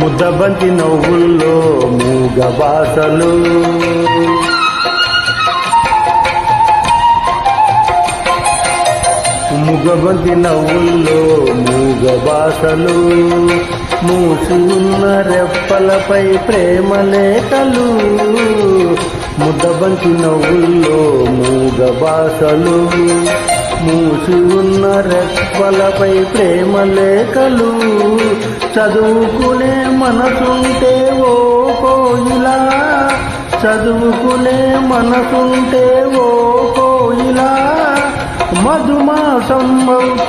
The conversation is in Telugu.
ముద్దబంతి నవ్వుల్లో మూగ బాసలు, ముగబంతి నవ్వుల్లో మూగ బాసలు, మూసి ఉన్న రెప్పలపై ప్రేమ లేఖలు. ముద్దబంతి నవ్వుల్లో మూగ బాసలు, మూసి ఉన్న రెప్పలపై ప్రేమ లేఖలు. చదువుకునే మనసుంటే ఓ కోయిలా, చదువుకునే మనసుంటే ఓ కోయిలా, మధుమాసం